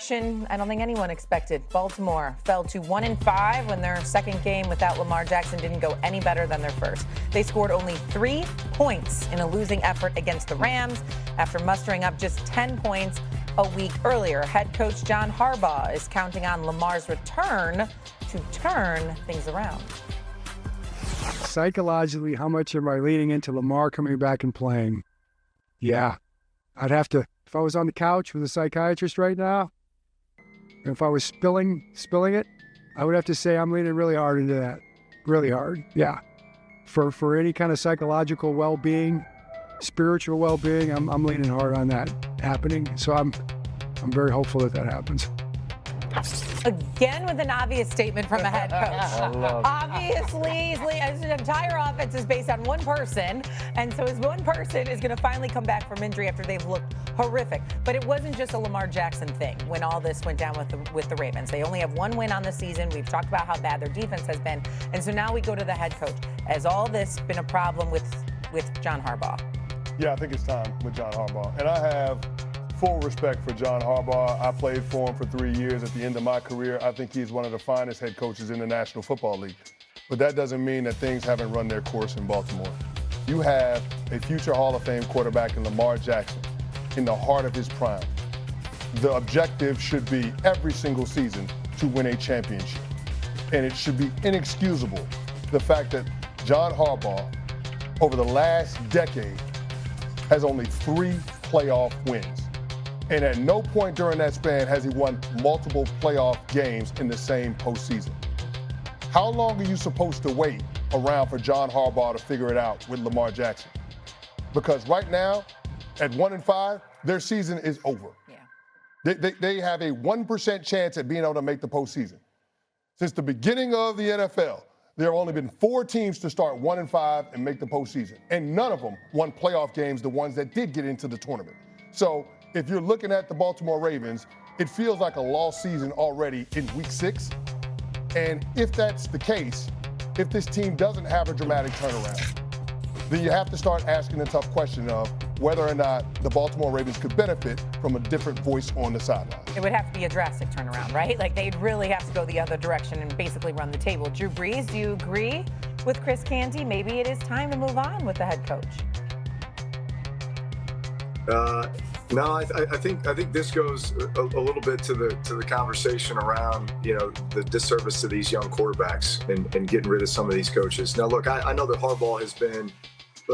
direction I don't think anyone expected. Baltimore fell to 1-5 when their second game without Lamar Jackson didn't go any better than their first. They scored only 3 points in a losing effort against the Rams after mustering up just 10 points a week earlier. Head coach John Harbaugh is counting on Lamar's return to turn things around. Psychologically, how much am I leaning into Lamar coming back and playing? Yeah, I'd have to, if I was on the couch with a psychiatrist right now, and if I was spilling it, I would have to say I'm leaning really hard into that. Really hard, yeah. For any kind of psychological well-being, spiritual well-being, I'm leaning hard on that happening. So I'm very hopeful that happens. Again with an obvious statement from a head coach. Obviously, his entire offense is based on one person, and so his one person is going to finally come back from injury after they've looked horrific. But it wasn't just a Lamar Jackson thing when all this went down with the Ravens. They only have one win on the season. We've talked about how bad their defense has been, and so now we go to the head coach. Has all this been a problem with John Harbaugh? Yeah, I think it's time with John Harbaugh, and I have full respect for John Harbaugh. I played for him for 3 years at the end of my career. I think he's one of the finest head coaches in the National Football League. But that doesn't mean that things haven't run their course in Baltimore. You have a future Hall of Fame quarterback in Lamar Jackson in the heart of his prime. The objective should be every single season to win a championship. And it should be inexcusable the fact that John Harbaugh, over the last decade, has only 3 playoff wins. And at no point during that span has he won multiple playoff games in the same postseason. How long are you supposed to wait around for John Harbaugh to figure it out with Lamar Jackson? Because right now, at 1-5, their season is over. Yeah. They have a 1% chance at being able to make the postseason. Since the beginning of the NFL, there have only been 4 teams to start 1-5 and make the postseason. And none of them won playoff games, the ones that did get into the tournament. So if you're looking at the Baltimore Ravens, it feels like a lost season already in week 6. And if that's the case, if this team doesn't have a dramatic turnaround, then you have to start asking the tough question of whether or not the Baltimore Ravens could benefit from a different voice on the sideline. It would have to be a drastic turnaround, right? Like they'd really have to go the other direction and basically run the table. Drew Brees, do you agree with Chris Canty? Maybe it is time to move on with the head coach. No, I think this goes a little bit to the conversation around, the disservice to these young quarterbacks and getting rid of some of these coaches. Now, look, I know that Harbaugh has been,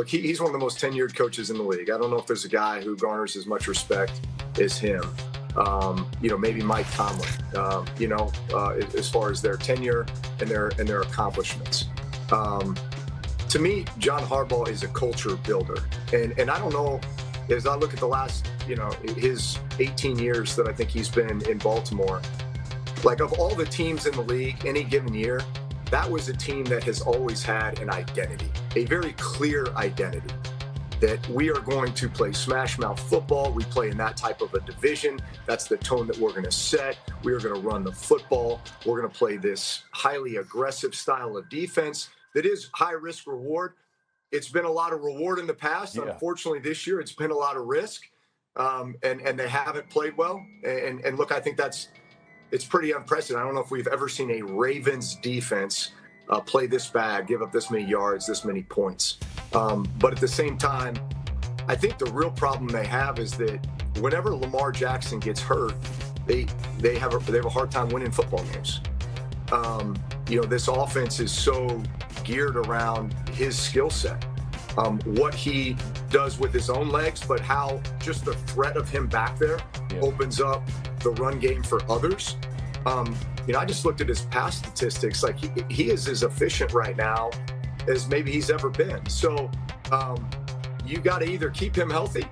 he's one of the most tenured coaches in the league. I don't know if there's a guy who garners as much respect as him. Maybe Mike Tomlin, as far as their tenure and their accomplishments. To me, John Harbaugh is a culture builder. And I don't know, as I look at the last, his 18 years that I think he's been in Baltimore, like of all the teams in the league any given year, that was a team that has always had an identity, a very clear identity, that we are going to play smash mouth football. We play in that type of a division. That's the tone that we're going to set. We are going to run the football. We're going to play this highly aggressive style of defense that is high risk reward. It's been a lot of reward in the past. Yeah. Unfortunately, this year it's been a lot of risk, and they haven't played well. And look, I think it's pretty unprecedented. I don't know if we've ever seen a Ravens defense play this bad, give up this many yards, this many points. But at the same time, I think the real problem they have is that whenever Lamar Jackson gets hurt, they have a hard time winning football games. This offense is so geared around his skill set, what he does with his own legs, but how just the threat of him back there opens up the run game for others. I just looked at his pass statistics. Like he is as efficient right now as maybe he's ever been. So you got to either keep him healthy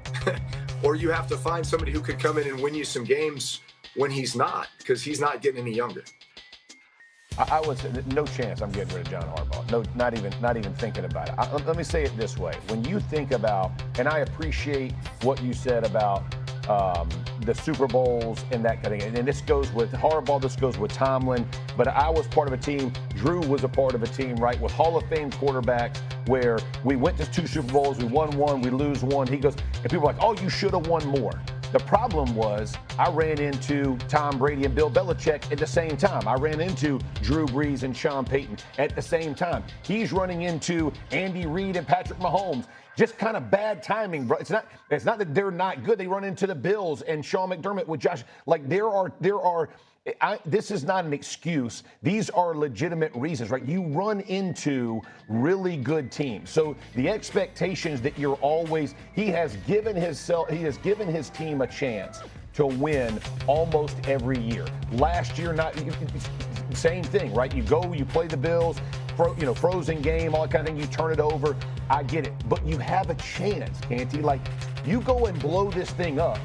or you have to find somebody who could come in and win you some games when he's not, because he's not getting any younger. I would say no chance I'm getting rid of John Harbaugh. No, not even thinking about it. Let me say it this way. When you think about, and I appreciate what you said about the Super Bowls and that kind of thing. And this goes with Harbaugh, this goes with Tomlin. But I was part of a team, Drew was a part of a team, right, with Hall of Fame quarterbacks where we went to 2 Super Bowls, we won 1, we lose 1. He goes, and people are like, oh, you should have won more. The problem was I ran into Tom Brady and Bill Belichick at the same time. I ran into Drew Brees and Sean Payton at the same time. He's running into Andy Reid and Patrick Mahomes. Just kind of bad timing, bro. It's not that they're not good. They run into the Bills and Sean McDermott with Josh. Like this is not an excuse. These are legitimate reasons, right? You run into really good teams. So the expectations that you're always, he has given his team a chance to win almost every year. Last year, same thing, right? You play the Bills, frozen game, all that kind of thing. You turn it over. I get it, but you have a chance, Canty. Like, you go and blow this thing up.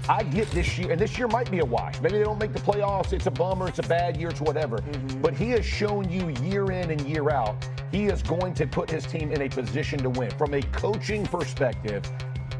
I get this year, and this year might be a wash. Maybe they don't make the playoffs. It's a bummer. It's a bad year. It's whatever. Mm-hmm. But he has shown you year in and year out, he is going to put his team in a position to win. From a coaching perspective,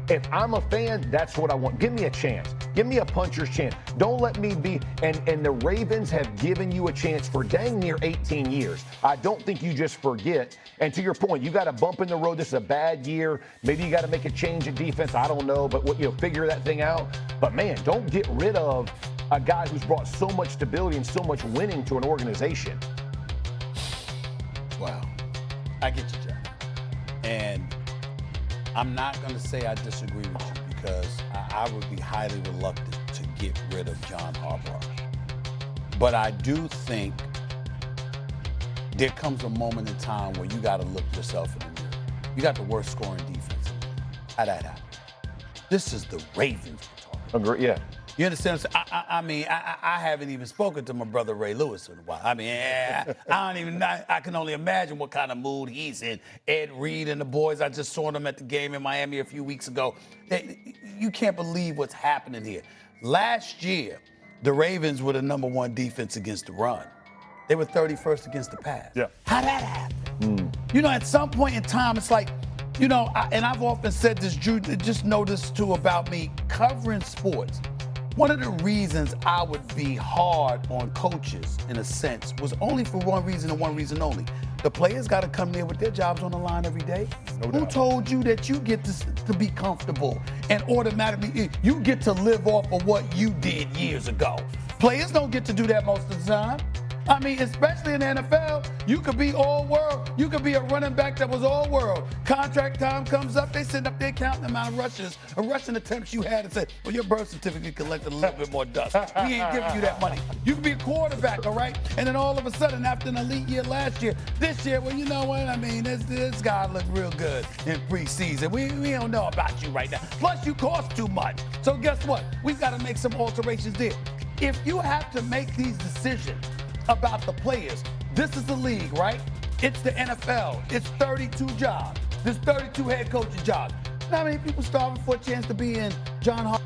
if I'm a fan, that's what I want. Give me a chance. Give me a puncher's chance. Don't let me be. And the Ravens have given you a chance for dang near 18 years. I don't think you just forget. And to your point, you got a bump in the road. This is a bad year. Maybe you got to make a change in defense. I don't know, but figure that thing out. But man, don't get rid of a guy who's brought so much stability and so much winning to an organization. Wow, I get you, John. And I'm not going to say I disagree with you because I would be highly reluctant to get rid of John Harbaugh. But I do think there comes a moment in time where you got to look yourself in the mirror. You got the worst scoring defense. How'd that happen? This is the Ravens we're talking about. Agree, yeah. You understand? I mean, I haven't even spoken to my brother Ray Lewis in a while. I mean, I can only imagine what kind of mood he's in. Ed Reed and the boys, I just saw them at the game in Miami a few weeks ago. You can't believe what's happening here. Last year, the Ravens were the #1 defense against the run. They were 31st against the pass. Yeah. How'd that happen? At some point in time, it's like, and I've often said this, Drew, just know this too about me, covering sports. One of the reasons I would be hard on coaches, in a sense, was only for one reason and one reason only. The players got to come there with their jobs on the line every day. Who told you that you get to be comfortable and automatically, you get to live off of what you did years ago? Players don't get to do that most of the time. I mean, especially in the NFL, you could be all world. You could be a running back that was all world. Contract time comes up, they send up their counting the amount of rushes or rushing attempts you had and say, well, your birth certificate collected a little bit more dust. We ain't giving you that money. You could be a quarterback, all right? And then all of a sudden, after an elite year last year, this year, well, you know what? I mean, this guy looked real good in preseason. We don't know about you right now. Plus, you cost too much. So guess what? We've got to make some alterations there. If you have to make these decisions about the players, this is the league, right? It's the NFL. It's 32 jobs. There's 32 head coaching jobs. You know how many people starving for a chance to be in John Harbaugh?